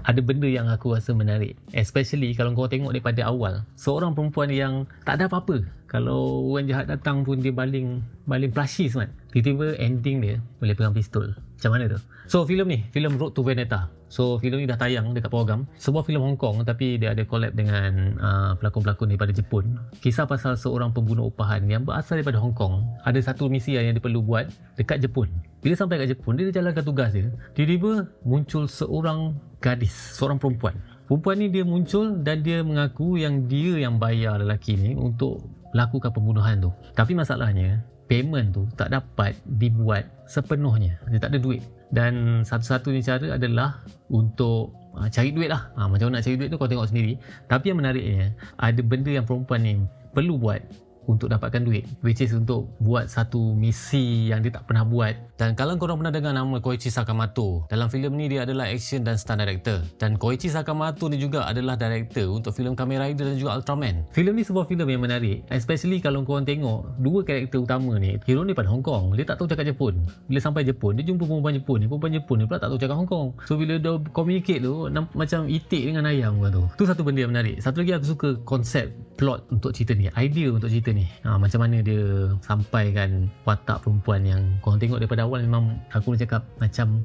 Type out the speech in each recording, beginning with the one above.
ada benda yang aku rasa menarik, especially kalau kau tengok daripada awal, seorang perempuan yang tak ada apa-apa, kalau orang jahat datang pun dia baling plushy sangat, tiba-tiba ending dia boleh pegang pistol. Macam mana tu? So filem ni, filem Road to Vendetta. So filem ni dah tayang dekat program. Sebuah filem Hong Kong tapi dia ada collab dengan pelakon-pelakon daripada Jepun. Kisah pasal seorang pembunuh upahan yang berasal daripada Hong Kong. Ada satu misi yang dia perlu buat dekat Jepun. Bila sampai kat Jepun, dia jalankan tugas dia, tiba-tiba muncul seorang gadis, seorang perempuan. Perempuan ni dia muncul dan dia mengaku yang dia yang bayar lelaki ni untuk lakukan pembunuhan tu. Tapi masalahnya, payment tu tak dapat dibuat sepenuhnya. Dia tak ada duit. Dan satu-satunya cara adalah untuk cari duit lah. Macam mana nak cari duit tu kau tengok sendiri. Tapi yang menariknya, ada benda yang perempuan ni perlu buat untuk dapatkan duit, which is untuk buat satu misi yang dia tak pernah buat. Dan kalau korang pernah dengar nama Koichi Sakamoto, dalam filem ni dia adalah action dan stunt director. Dan Koichi Sakamoto ni juga adalah director untuk filem Kamen Rider dan juga Ultraman. Filem ni sebuah filem yang menarik, especially kalau korang tengok dua karakter utama ni. Hero ni pada Hong Kong, dia tak tahu cakap Jepun. Bila sampai Jepun, dia jumpa perempuan Jepun ni pula tak tahu cakap Hong Kong. So bila dia communicate tu, macam itik dengan ayam tu. Tu satu benda yang menarik. Satu lagi aku suka konsep plot untuk cerita ni, idea untuk cerita ni. Macam mana dia sampaikan watak perempuan yang korang tengok daripada awal memang aku nak cakap macam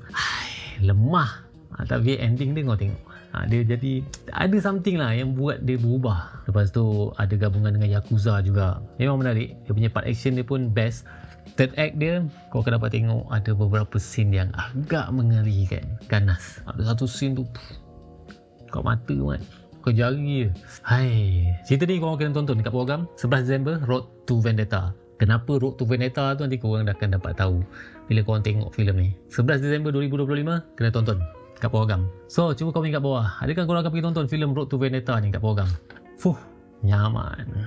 lemah, tapi ending dia kau tengok dia jadi ada something lah yang buat dia berubah. Lepas tu ada gabungan dengan Yakuza juga. Memang menarik. Dia punya part action dia pun best. Third act dia kau akan dapat tengok ada beberapa scene yang agak mengerikan, ganas. Ada satu scene tu kat mata mat, kau jari je. Cerita ni korang kena tonton dekat program 11 Disember, Road to Vendetta. Kenapa Road to Vendetta tu nanti korang dah akan dapat tahu bila korang tengok filem ni. 11 Disember 2025 kena tonton kat program. So cuba komen kat bawah, adakah korang akan pergi tonton filem Road to Vendetta ni kat program? Nyaman.